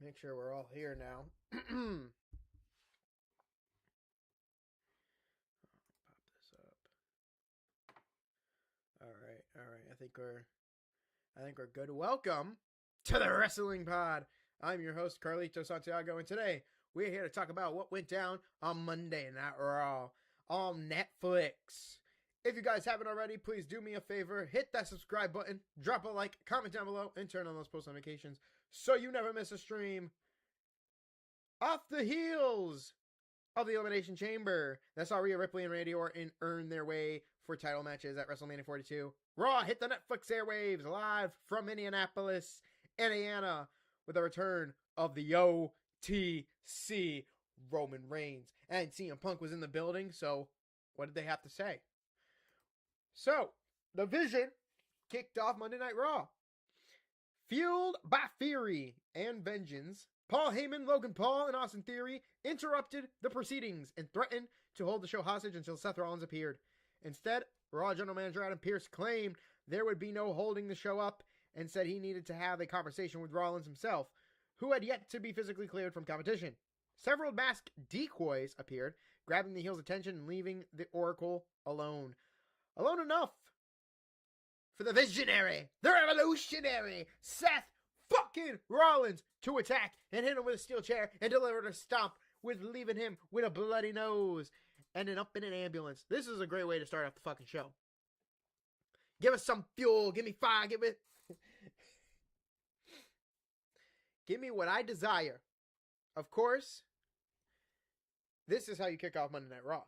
Make sure we're all here now. Pop this up. All right. I think we're good. Welcome to the Wrestling Pod. I'm your host, Carlito Santiago, and today we're here to talk about what went down on Monday Night Raw on Netflix. If you guys haven't already, please do me a favor, hit that subscribe button, drop a like, comment down below, and turn on those post notifications so you never miss a stream. Off the heels of the Elimination Chamber, that saw Rhea Ripley and Randy Orton earn their way for title matches at WrestleMania 42. Raw hit the Netflix airwaves live from Indianapolis, Indiana, with the return of the OTC Roman Reigns. And CM Punk was in the building, so what did they have to say? So, the Vision kicked off Monday Night Raw. Fueled by Fury and Vengeance, Paul Heyman, Logan Paul, and Austin Theory interrupted the proceedings and threatened to hold the show hostage until Seth Rollins appeared. Instead, Raw General Manager Adam Pearce claimed there would be no holding the show up and said he needed to have a conversation with Rollins himself, who had yet to be physically cleared from competition. Several masked decoys appeared, grabbing the heel's attention and leaving the Oracle alone. Alone enough for the visionary, the revolutionary, Seth fucking Rollins to attack and hit him with a steel chair and deliver a stomp, with leaving him with a bloody nose and up in an ambulance. This is a great way to start off the fucking show. Give us some fuel. Give me fire. Give me what I desire. Of course, this is how you kick off Monday Night Raw.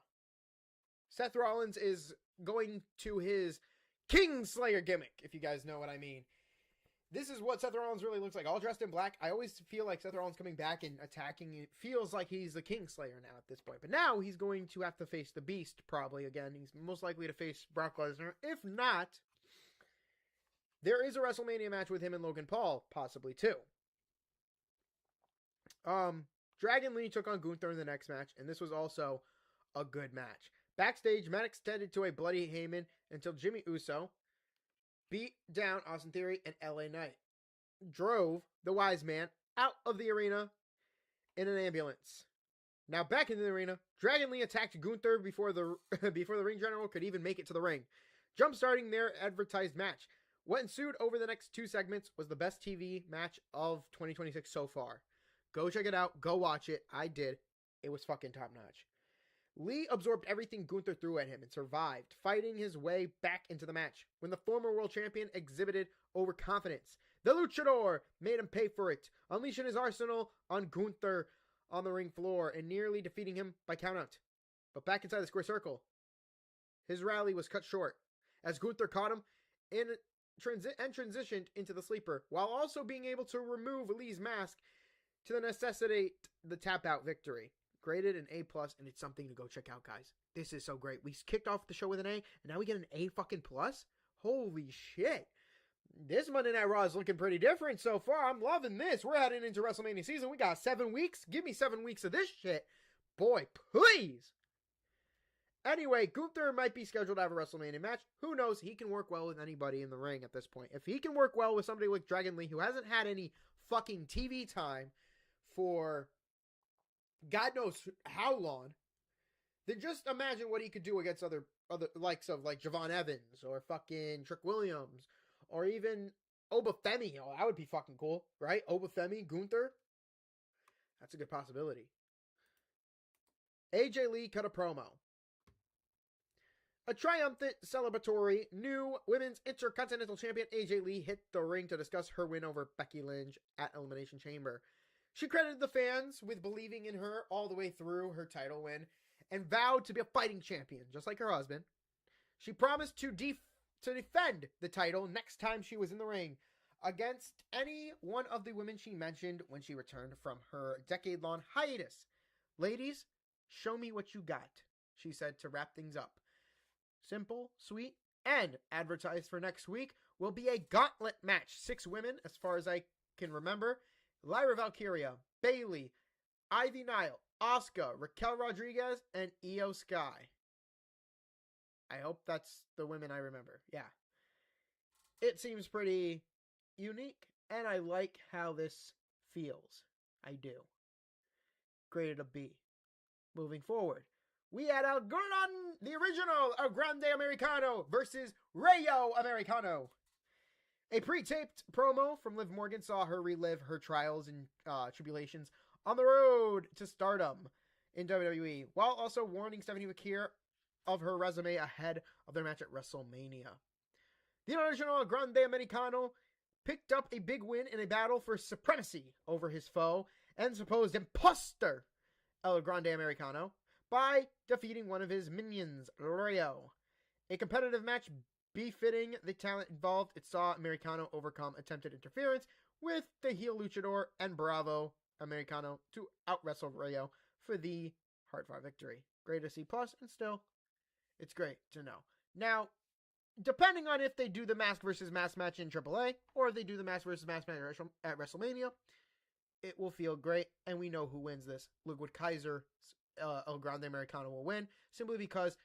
Seth Rollins is going to his Kingslayer gimmick, if you guys know what I mean. This is what Seth Rollins really looks like, all dressed in black. I always feel like Seth Rollins coming back and attacking, it feels like he's the Kingslayer now at this point. But now he's going to have to face the Beast probably again. He's most likely to face Brock Lesnar. If not, there is a WrestleMania match with him and Logan Paul, possibly too. Dragon Lee took on Gunther in the next match, and this was also a good match. Backstage, Matt extended to a bloody Heyman until Jimmy Uso beat down Austin Theory and LA Knight. Drove the Wise Man out of the arena in an ambulance. Now back in the arena, Dragon Lee attacked Gunther before the ring general could even make it to the ring, jump-starting their advertised match. What ensued over the next two segments was the best TV match of 2026 so far. Go check it out. Go watch it. I did. It was fucking top-notch. Lee absorbed everything Gunther threw at him and survived, fighting his way back into the match. When the former world champion exhibited overconfidence, the luchador made him pay for it, unleashing his arsenal on Gunther on the ring floor and nearly defeating him by countout. But back inside the square circle, his rally was cut short as Gunther caught him and transitioned into the sleeper, while also being able to remove Lee's mask to necessitate the tap-out victory. Graded an A+, and it's something to go check out, guys. This is so great. We kicked off the show with an A, and now we get an A fucking plus? Holy shit. This Monday Night Raw is looking pretty different so far. I'm loving this. We're heading into WrestleMania season. We got 7 weeks. Give me 7 weeks of this shit. Boy, please. Anyway, Gunther might be scheduled to have a WrestleMania match. Who knows? He can work well with anybody in the ring at this point. If he can work well with somebody like Dragon Lee, who hasn't had any fucking TV time for God knows how long, then just imagine what he could do against other likes of like Javon Evans or fucking Trick Williams or even Obafemi. Oh, that would be fucking cool, right? Obafemi, Gunther. That's a good possibility. AJ Lee cut a promo. A triumphant celebratory new Women's Intercontinental Champion AJ Lee hit the ring to discuss her win over Becky Lynch at Elimination Chamber. She credited the fans with believing in her all the way through her title win and vowed to be a fighting champion, just like her husband. She promised to defend the title next time she was in the ring against any one of the women she mentioned when she returned from her decade-long hiatus. Ladies, show me what you got, she said to wrap things up. Simple, sweet, and advertised for next week will be a gauntlet match. 6 women, as far as I can remember. Lyra Valkyria, Bayley, Ivy Nile, Asuka, Raquel Rodriguez, and Io Sky. I hope that's the women I remember. Yeah. It seems pretty unique, and I like how this feels. I do. Graded a B. Moving forward, we had the original El Grande Americano versus Rayo Americano. A pre-taped promo from Liv Morgan saw her relive her trials and tribulations on the road to stardom in WWE, while also warning Stephanie McKeer of her resume ahead of their match at WrestleMania. The original Grande Americano picked up a big win in a battle for supremacy over his foe and supposed imposter, El Grande Americano, by defeating one of his minions, Rayo. A competitive match befitting the talent involved, it saw Americano overcome attempted interference with the heel luchador and Bravo Americano to out-wrestle Rayo for the hard-fought victory. Grade a C+, and still, it's great to know. Now, depending on if they do the mask versus mask match in AAA, or if they do the mask versus mask match at WrestleMania, it will feel great, and we know who wins this. Ludwig Kaiser, El Grande Americano will win, simply because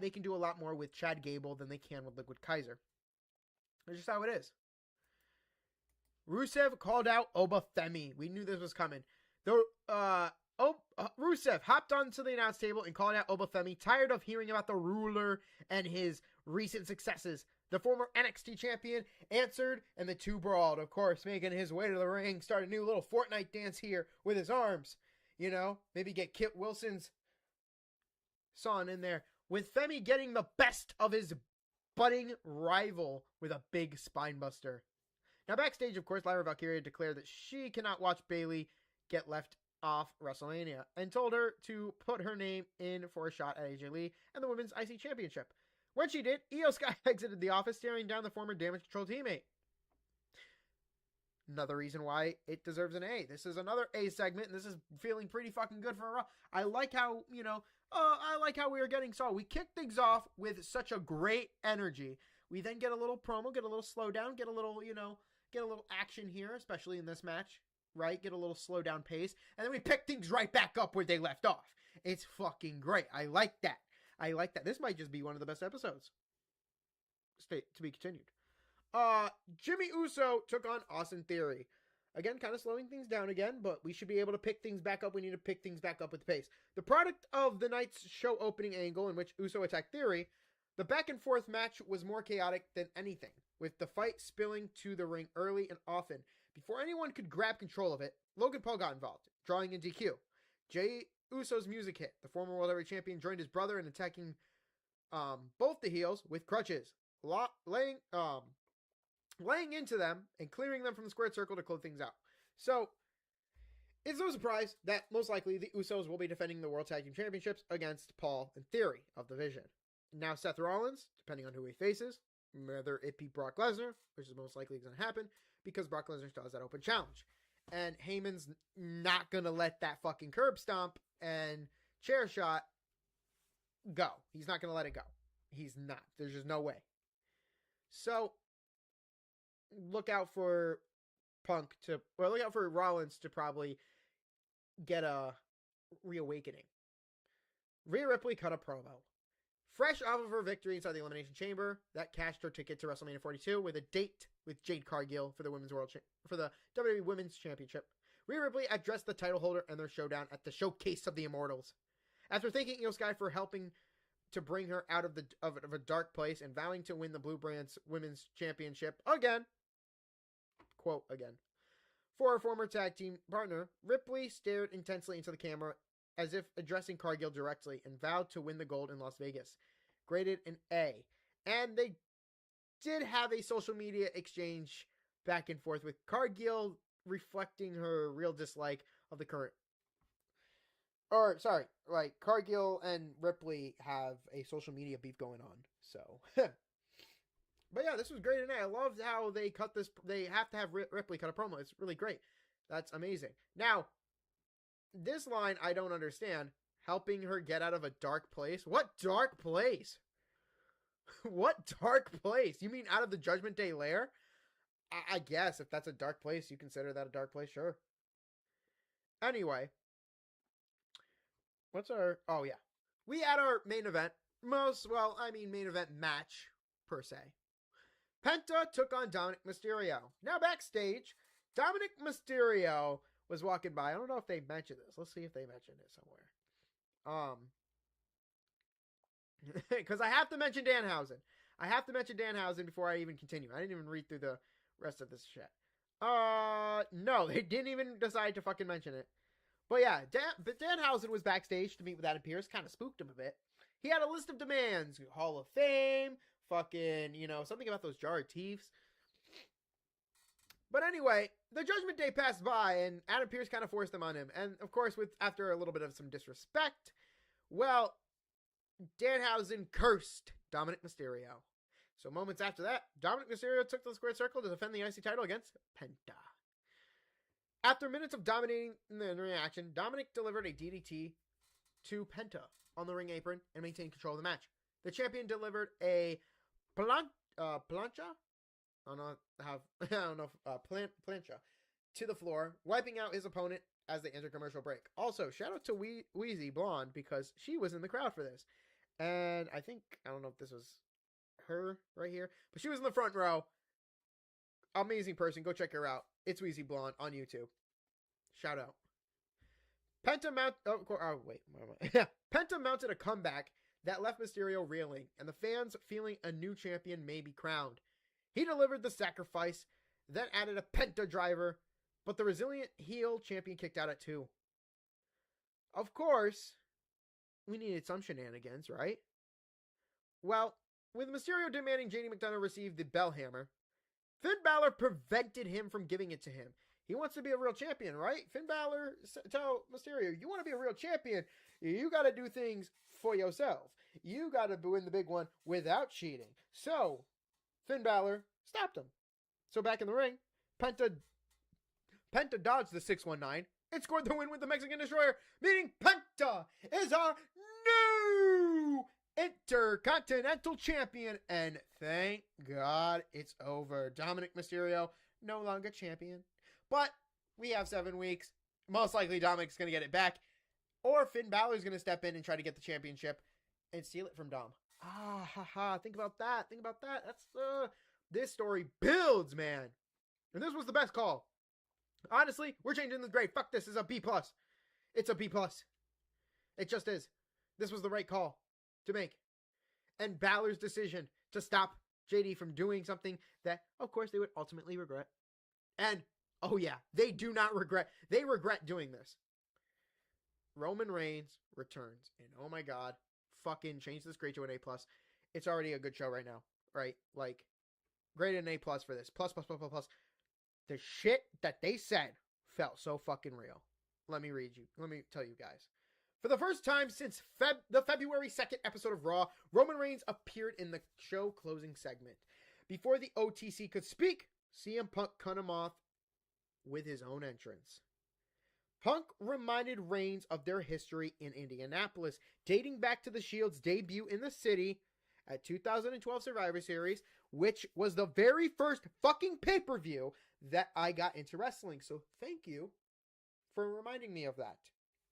they can do a lot more with Chad Gable than they can with Liquid Kaiser. That's just how it is. Rusev called out Obafemi. We knew this was coming. Rusev hopped onto the announce table and called out Obafemi, tired of hearing about the ruler and his recent successes. The former NXT champion answered, and the two brawled, of course, making his way to the ring, start a new little Fortnite dance here with his arms. You know, maybe get Kit Wilson's son in there, with Femi getting the best of his budding rival with a big spine buster. Now, backstage, of course, Lyra Valkyria declared that she cannot watch Bayley get left off WrestleMania and told her to put her name in for a shot at AJ Lee and the Women's IC Championship. When she did, Io Sky exited the office, staring down the former Damage Control teammate. Another reason why it deserves an A. This is another A segment, and this is feeling pretty fucking good for Raw. I like how, I like how we were getting saw. We kicked things off with such a great energy. We then get a little promo, get a little slowdown, get a little action here, especially in this match, right? Get a little slow down pace, and then we pick things right back up where they left off. It's fucking great. I like that. This might just be one of the best episodes. To be continued. Jimmy Uso took on Austin Theory. Again, kind of slowing things down again, but we should be able to pick things back up. We need to pick things back up with the pace. The product of the night's show opening angle in which Uso attacked Theory, the back and forth match was more chaotic than anything, with the fight spilling to the ring early and often. Before anyone could grab control of it, Logan Paul got involved, drawing in DQ. Jey Uso's music hit. The former World Heavyweight Champion joined his brother in attacking both the heels with crutches, laying into them and clearing them from the squared circle to close things out. So, it's no surprise that most likely the Usos will be defending the World Tag Team Championships against Paul and Theory of the Vision. Now Seth Rollins, depending on who he faces, whether it be Brock Lesnar, which is most likely going to happen, because Brock Lesnar still has that open challenge. And Heyman's not going to let that fucking curb stomp and chair shot go. He's not going to let it go. He's not. There's just no way. So, look out for Rollins to probably get a reawakening. Rhea Ripley cut a promo. Fresh off of her victory inside the Elimination Chamber, that cashed her ticket to WrestleMania 42 with a date with Jade Cargill for the WWE Women's Championship. Rhea Ripley addressed the title holder and their showdown at the Showcase of the Immortals. After thanking Io Sky for helping to bring her out of a dark place and vowing to win the Blue Brand's Women's Championship again, quote again, for her former tag team partner, Ripley stared intensely into the camera as if addressing Cargill directly and vowed to win the gold in Las Vegas. Graded an A. And they did have a social media exchange back and forth with Cargill reflecting her real dislike of the current. Cargill and Ripley have a social media beef going on. So, but yeah, this was great. And I loved how they cut this. They have to have Ripley cut a promo. It's really great. That's amazing. Now, this line I don't understand. Helping her get out of a dark place? What dark place? What dark place? You mean out of the Judgment Day lair? I guess if that's a dark place, you consider that a dark place, sure. Anyway. We had our main event. Main event match, per se. Penta took on Dominic Mysterio. Now backstage, Dominic Mysterio was walking by. I don't know if they mentioned this. Let's see if they mentioned it somewhere. Because I have to mention Danhausen. I have to mention Danhausen before I even continue. I didn't even read through the rest of this shit. No, they didn't even decide to fucking mention it. But yeah, Danhausen was backstage to meet with Adam Pearce. Kind of spooked him a bit. He had a list of demands. Hall of Fame. Fucking, something about those jar teeths. But anyway, the Judgment Day passed by, and Adam Pearce kind of forced them on him. And, of course, after a little bit of some disrespect, well, Danhausen cursed Dominic Mysterio. So moments after that, Dominic Mysterio took to the squared circle to defend the IC title against Penta. After minutes of dominating the reaction, Dominic delivered a DDT to Penta on the ring apron and maintained control of the match. The champion delivered a plancha? Plancha to the floor, wiping out his opponent as they enter commercial break. Also, shout out to Wheezy Blonde because she was in the crowd for this. And I don't know if this was her right here, but she was in the front row. Amazing person. Go check her out. It's Wheezy Blonde on YouTube. Shout out. Penta mounted a comeback that left Mysterio reeling, and the fans feeling a new champion may be crowned. He delivered the sacrifice, then added a Penta driver, but the resilient heel champion kicked out at 2. Of course, we needed some shenanigans, right? Well, with Mysterio demanding JD McDonough receive the bell hammer, Finn Balor prevented him from giving it to him. He wants to be a real champion, right? Finn Balor tell Mysterio, you want to be a real champion, you got to do things for yourself. You got to win the big one without cheating. So, Finn Balor stopped him. So back in the ring, Penta dodged the 619 and scored the win with the Mexican Destroyer, meaning Penta is our new Intercontinental Champion, and thank God it's over. Dominic Mysterio, no longer champion. But we have 7 weeks. Most likely Dominic's going to get it back. Or Finn Balor's going to step in and try to get the championship and steal it from Dom. Think about that. That's this story builds, man. And this was the best call. Honestly, we're changing the grade. Fuck this. Is a B+. It's a B+. It just is. This was the right call to make. And Balor's decision to stop JD from doing something that, of course, they would ultimately regret. And, oh yeah, they do not regret. They regret doing this. Roman Reigns returns. And oh my God, fucking change this grade to an A+. It's already a good show right now, right? Like, grade an A+ for this. Plus. The shit that they said felt so fucking real. Let me tell you guys. For the first time since the February 2nd episode of Raw, Roman Reigns appeared in the show closing segment. Before the OTC could speak, CM Punk cut him off with his own entrance. Punk reminded Reigns of their history in Indianapolis, dating back to the Shield's debut in the city at 2012 Survivor Series, which was the very first fucking pay-per-view that I got into wrestling. So thank you for reminding me of that.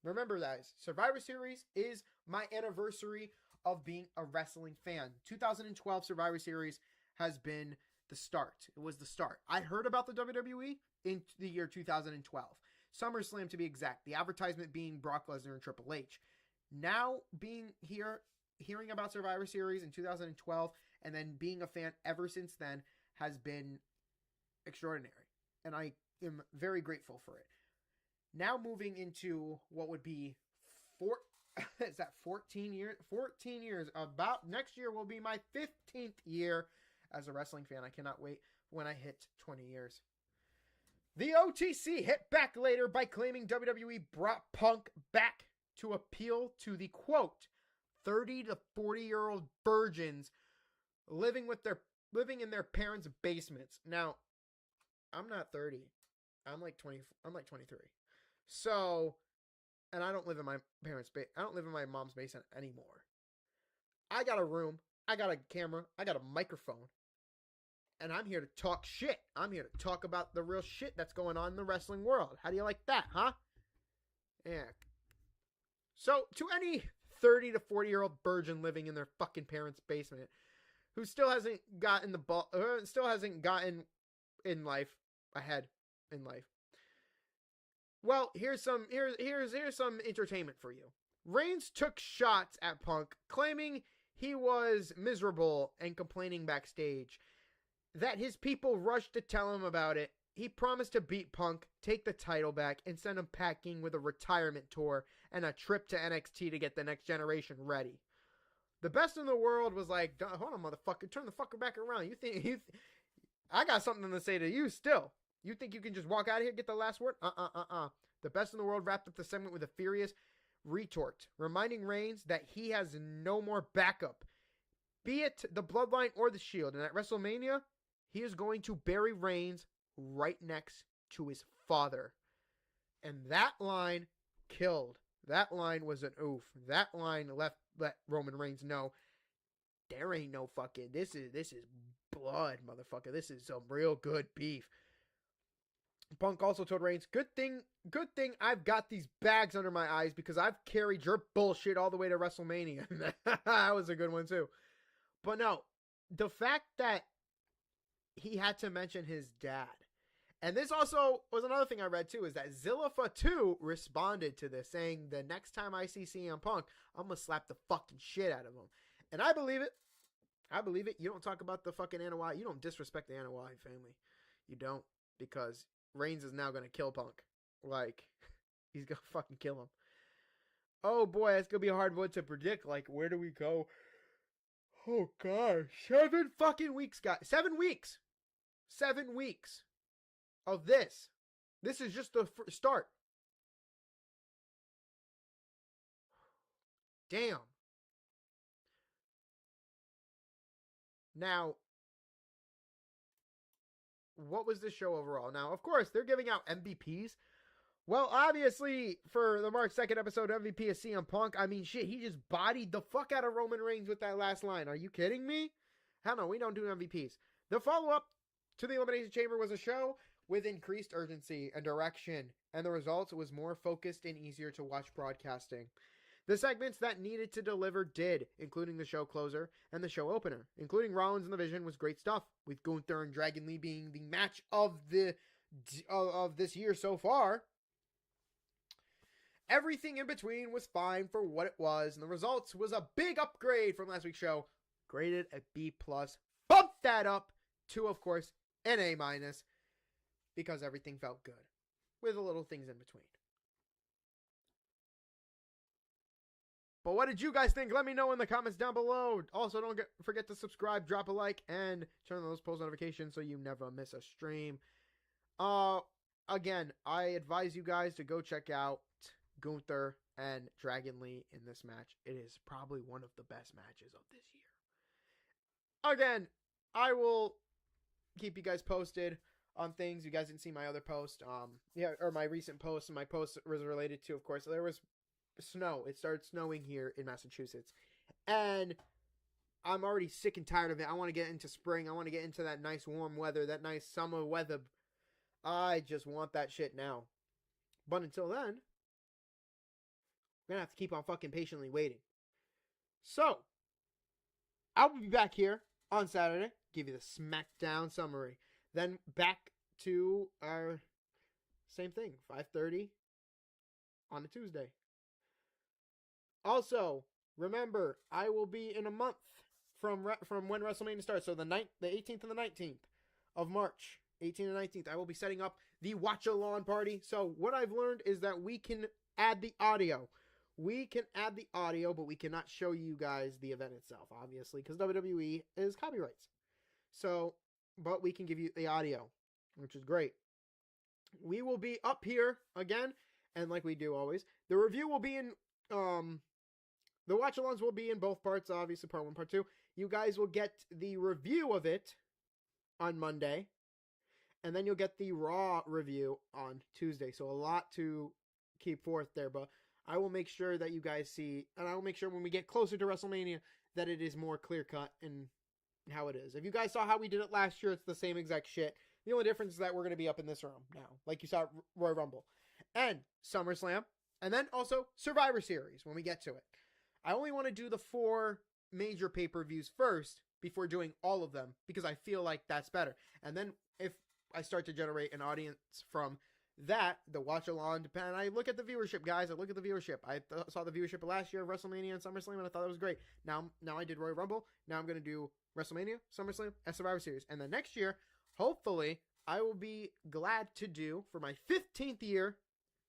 Remember, guys, Survivor Series is my anniversary of being a wrestling fan. 2012 Survivor Series has been the start. It was the start. I heard about the WWE in the year 2012. SummerSlam, to be exact. The advertisement being Brock Lesnar and Triple H. Now, being here, hearing about Survivor Series in 2012, and then being a fan ever since then has been extraordinary. And I am very grateful for it. Now moving into what would be 14 years? 14 years. About next year will be my 15th year as a wrestling fan. I cannot wait when I hit 20 years. The OTC hit back later by claiming WWE brought Punk back to appeal to the, quote, 30 to 40-year-old virgins living in their parents' basements. Now, I'm not 30. I'm like 20. I'm like 23. So, and I don't live in my I don't live in my mom's basement anymore. I got a room. I got a camera. I got a microphone. And I'm here to talk shit. I'm here to talk about the real shit that's going on in the wrestling world. How do you like that, huh? Yeah. So, to any 30 to 40-year-old virgin living in their fucking parents' basement who still hasn't gotten in life, ahead in life, Well, here's some entertainment for you. Reigns took shots at Punk, claiming he was miserable and complaining backstage that his people rushed to tell him about it. He promised to beat Punk, take the title back, and send him packing with a retirement tour and a trip to NXT to get the next generation ready. The best in the world was like, hold on, motherfucker, turn the fucker back around. I got something to say to you still. You think you can just walk out of here and get the last word? The best in the world wrapped up the segment with a furious retort, reminding Reigns that he has no more backup, be it the Bloodline or the Shield. And at WrestleMania, he is going to bury Reigns right next to his father. And that line killed. That line was an oof. That line let Roman Reigns know there ain't no fucking, this is blood, motherfucker. This is some real good beef. Punk also told Reigns, good thing I've got these bags under my eyes because I've carried your bullshit all the way to WrestleMania. That was a good one too. But no, the fact that he had to mention his dad. And this also was another thing I read too, is that Zillifa 2 responded to this, saying the next time I see CM Punk, I'm going to slap the fucking shit out of him. And I believe it. I believe it. You don't talk about the fucking Anoa'i. You don't disrespect the Anoa'i family. You don't, because Reigns is now going to kill Punk. Like, he's going to fucking kill him. Oh boy, it's going to be a hard one to predict. Like, where do we go? Oh god, 7 fucking weeks, guys. 7 weeks. 7 weeks of this. This is just the start. Damn. Now, what was this show overall? Now, of course, they're giving out MVPs. Well, obviously, for the March 2nd episode, MVP is CM Punk. I mean, shit, he just bodied the fuck out of Roman Reigns with that last line. Are you kidding me? Hell no, we don't do MVPs. The follow-up to the Elimination Chamber was a show with increased urgency and direction, and the result was more focused and easier to watch broadcasting. The segments that needed to deliver did, including the show closer and the show opener, including Rollins and the Vision, was great stuff, with Gunther and Dragon Lee being the match of this year so far. Everything in between was fine for what it was, and the results was a big upgrade from last week's show, graded at B+. Bump that up to, of course, an A-, because everything felt good, with the little things in between. But what did you guys think? Let me know in the comments down below. Also, don't forget to subscribe, drop a like, and turn on those post notifications so you never miss a stream. Again, I advise you guys to go check out Gunther and Dragon Lee in this match. It is probably one of the best matches of this year. Again, I will keep you guys posted on things. You guys didn't see my other post. Or my recent post, and my post was related to, of course, there was snow. It started snowing here in Massachusetts, and I'm already sick and tired of it. I want to get into spring. I want to get into that nice warm weather, that nice summer weather. I just want that shit now. But until then, we're gonna have to keep on fucking patiently waiting. So, I'll be back here on Saturday, give you the SmackDown summary. Then back to our same thing, 5:30 on a Tuesday. Also, remember, I will be in a month from when WrestleMania starts. So the 18th and the 19th of March, 18th and 19th, I will be setting up the Watch-A-Lawn party. So what I've learned is that we can add the audio. We can add the audio, but we cannot show you guys the event itself, obviously, because WWE is copyrights. So, but we can give you the audio, which is great. We will be up here again, and like we do always, the review will be in, the watch-alongs will be in both parts, obviously, part 1, part 2. You guys will get the review of it on Monday, and then you'll get the Raw review on Tuesday. So a lot to keep forth there, but I will make sure that you guys see, and I will make sure when we get closer to WrestleMania that it is more clear-cut in how it is. If you guys saw how we did it last year, it's the same exact shit. The only difference is that we're going to be up in this room now, like you saw at Royal Rumble. And SummerSlam, and then also Survivor Series when we get to it. I only want to do the 4 major pay-per-views first before doing all of them, because I feel like that's better. And then if I start to generate an audience from that, the watch along, and I look at the viewership, guys. I look at the viewership. I saw the viewership last year of WrestleMania and SummerSlam, and I thought it was great. Now I did Royal Rumble. Now I'm going to do WrestleMania, SummerSlam, and Survivor Series. And then next year, hopefully, I will be glad to do, for my 15th year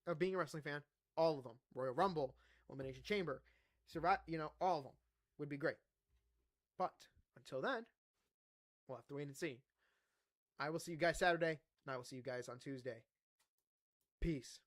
of being a wrestling fan, all of them. Royal Rumble, Elimination Chamber, all of them would be great. But until then, we'll have to wait and see. I will see you guys Saturday, and I will see you guys on Tuesday. Peace.